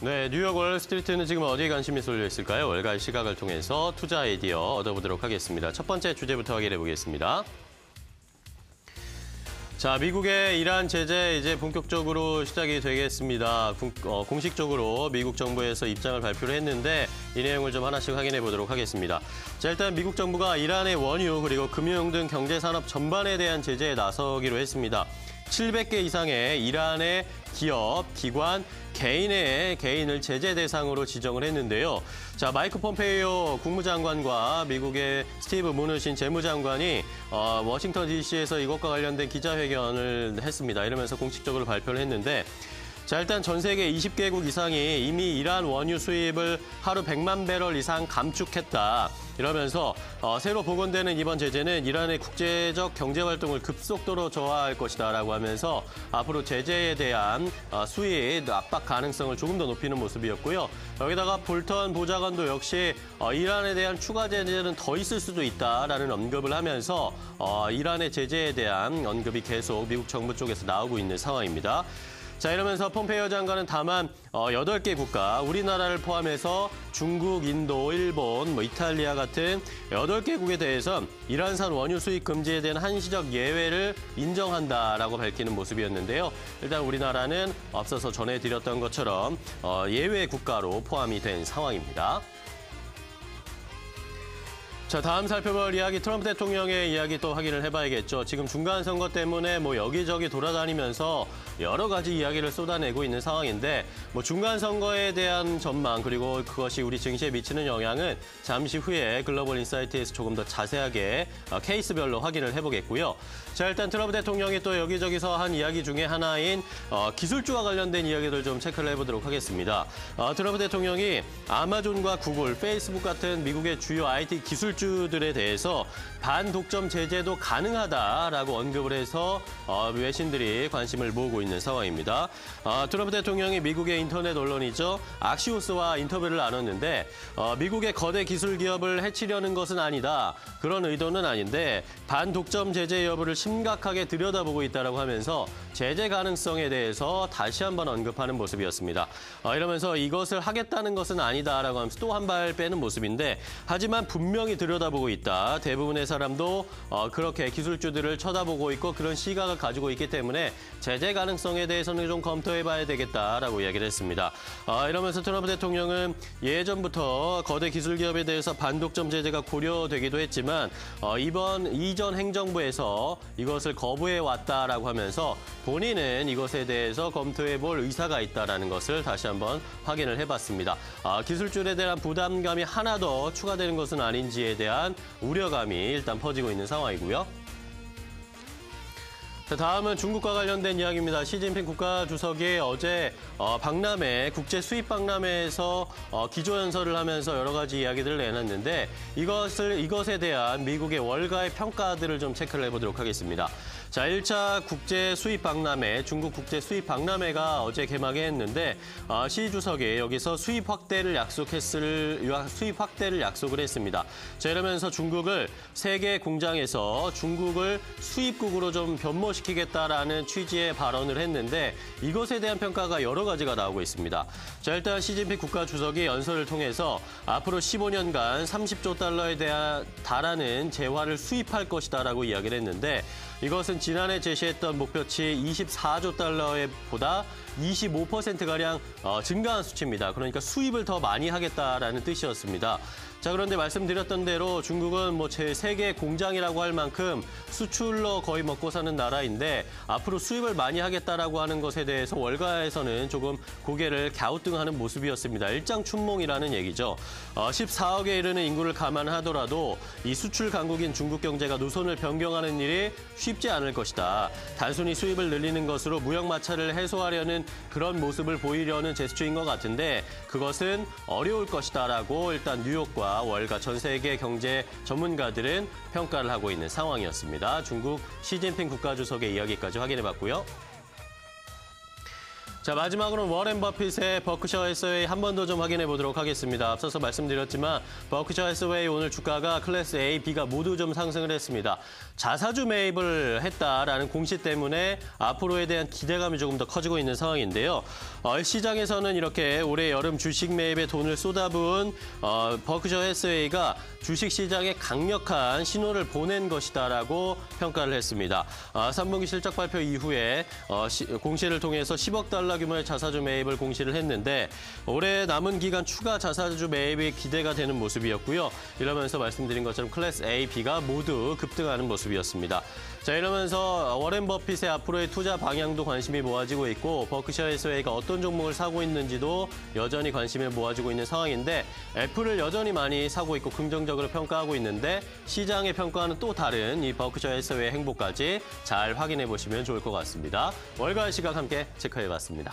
네, 뉴욕 월스트리트는 지금 어디에 관심이 쏠려 있을까요? 월가의 시각을 통해서 투자 아이디어 얻어보도록 하겠습니다. 첫 번째 주제부터 확인해 보겠습니다. 자, 미국의 이란 제재 이제 본격적으로 시작이 되겠습니다. 공식적으로 미국 정부에서 입장을 발표를 했는데 이 내용을 좀 하나씩 확인해 보도록 하겠습니다. 자, 일단 미국 정부가 이란의 원유 그리고 금융 등 경제 산업 전반에 대한 제재에 나서기로 했습니다. 700개 이상의 이란의 기업, 기관, 개인을 제재 대상으로 지정을 했는데요. 자, 마이크 폼페이오 국무장관과 미국의 스티브 무누신 재무장관이 워싱턴 DC에서 이것과 관련된 기자회견을 했습니다. 이러면서 공식적으로 발표를 했는데 자, 일단 전 세계 20개국 이상이 이미 이란 원유 수입을 하루 100만 배럴 이상 감축했다. 이러면서 새로 복원되는 이번 제재는 이란의 국제적 경제 활동을 급속도로 저하할 것이다라고 하면서 앞으로 제재에 대한 수입 압박 가능성을 조금 더 높이는 모습이었고요. 여기다가 볼턴 보좌관도 역시 이란에 대한 추가 제재는 더 있을 수도 있다라는 언급을 하면서 이란의 제재에 대한 언급이 계속 미국 정부 쪽에서 나오고 있는 상황입니다. 자, 이러면서 폼페이오 장관은 다만 8개 국가, 우리나라를 포함해서 중국, 인도, 일본, 이탈리아 같은 8개국에 대해선 이란산 원유 수입 금지에 대한 한시적 예외를 인정한다라고 밝히는 모습이었는데요. 일단 우리나라는 앞서서 전해드렸던 것처럼 예외 국가로 포함이 된 상황입니다. 자, 다음 살펴볼 이야기 트럼프 대통령의 이야기 또 확인을 해봐야겠죠. 지금 중간 선거 때문에 여기저기 돌아다니면서 여러 가지 이야기를 쏟아내고 있는 상황인데 중간 선거에 대한 전망 그리고 그것이 우리 증시에 미치는 영향은 잠시 후에 글로벌 인사이트에서 조금 더 자세하게 케이스별로 확인을 해보겠고요. 자, 일단 트럼프 대통령이 또 여기저기서 한 이야기 중에 하나인 기술주와 관련된 이야기들 좀 체크를 해보도록 하겠습니다. 트럼프 대통령이 아마존과 구글, 페이스북 같은 미국의 주요 IT 기술주들에 대해서 반독점 제재도 가능하다라고 언급을 해서 외신들이 관심을 모으고 있는 상황입니다. 트럼프 대통령이 미국의 인터넷 언론이죠. 악시오스와 인터뷰를 나눴는데 미국의 거대 기술 기업을 해치려는 것은 아니다. 그런 의도는 아닌데 반독점 제재 여부를 심각하게 들여다보고 있다고 하면서 제재 가능성에 대해서 다시 한번 언급하는 모습이었습니다. 이러면서 이것을 하겠다는 것은 아니다라고 하면서 또 한 발 빼는 모습인데 하지만 분명히 들여다보고 있다. 대부분의 사람도 그렇게 기술주들을 쳐다보고 있고 그런 시각을 가지고 있기 때문에 제재 가능성에 대해서는 좀 검토해봐야 되겠다라고 이야기를 했습니다. 이러면서 트럼프 대통령은 예전부터 거대 기술 기업에 대해서 반독점 제재가 고려되기도 했지만 이전 행정부에서 이것을 거부해 왔다라고 하면서 본인은 이것에 대해서 검토해볼 의사가 있다라는 것을 다시 한번 확인을 해봤습니다. 기술주에 대한 부담감이 하나 더 추가되는 것은 아닌지에 대한 우려감이 일단 퍼지고 있는 상황이고요. 자, 다음은 중국과 관련된 이야기입니다. 시진핑 국가주석이 어제 박람회, 국제 수입 박람회에서 기조연설을 하면서 여러 가지 이야기들을 내놨는데 이것에 대한 미국의 월가의 평가들을 좀 체크를 해보도록 하겠습니다. 자, 1차 국제 수입 박람회, 중국 국제 수입 박람회가 어제 개막했는데 시 주석이 여기서 수입 확대를 약속을 했습니다. 자, 이러면서 중국을 세계 공장에서 중국을 수입국으로 좀 변모시키겠다라는 취지의 발언을 했는데 이것에 대한 평가가 여러 가지가 나오고 있습니다. 자, 일단 시진핑 국가주석이 연설을 통해서 앞으로 15년간 30조 달러에 달하는 재화를 수입할 것이다라고 이야기를 했는데 이것은 지난해 제시했던 목표치 24조 달러에 보다 25%가량 증가한 수치입니다. 그러니까 수입을 더 많이 하겠다라는 뜻이었습니다. 자, 그런데 말씀드렸던 대로 중국은 제3의 공장이라고 할 만큼 수출로 거의 먹고 사는 나라인데 앞으로 수입을 많이 하겠다라고 하는 것에 대해서 월가에서는 조금 고개를 갸우뚱하는 모습이었습니다. 일장춘몽이라는 얘기죠. 14억에 이르는 인구를 감안하더라도 이 수출 강국인 중국 경제가 노선을 변경하는 일이 쉽지 않을 것이다. 단순히 수입을 늘리는 것으로 무역 마찰을 해소하려는 그런 모습을 보이려는 제스처인 것 같은데 그것은 어려울 것이다라고 일단 뉴욕과 월가 전 세계 경제 전문가들은 평가를 하고 있는 상황이었습니다. 중국 시진핑 국가주석의 이야기까지 확인해봤고요. 자, 마지막으로는 워렌 버핏의 버크셔 해서웨이 한 번 더 좀 확인해 보도록 하겠습니다. 앞서서 말씀드렸지만 버크셔 해서웨이 오늘 주가가 클래스 A, B가 모두 좀 상승을 했습니다. 자사주 매입을 했다라는 공시 때문에 앞으로에 대한 기대감이 조금 더 커지고 있는 상황인데요. 시장에서는 이렇게 올해 여름 주식 매입에 돈을 쏟아부은 버크셔 해서웨이가 주식 시장에 강력한 신호를 보낸 것이다라고 평가를 했습니다. 3분기 실적 발표 이후에 공시를 통해서 10억 달러 규모의 자사주 매입을 공시를 했는데 올해 남은 기간 추가 자사주 매입이 기대가 되는 모습이었고요. 이러면서 말씀드린 것처럼 클래스 A, B가 모두 급등하는 모습이었습니다. 자, 이러면서 워렌 버핏의 앞으로의 투자 방향도 관심이 모아지고 있고 버크셔 해서웨이가 어떤 종목을 사고 있는지도 여전히 관심을 모아지고 있는 상황인데 애플을 여전히 많이 사고 있고 긍정적으로 평가하고 있는데 시장의 평가와는 또 다른 이 버크셔 해서웨이의 행보까지 잘 확인해 보시면 좋을 것 같습니다. 월가의 시각 함께 체크해봤습니다.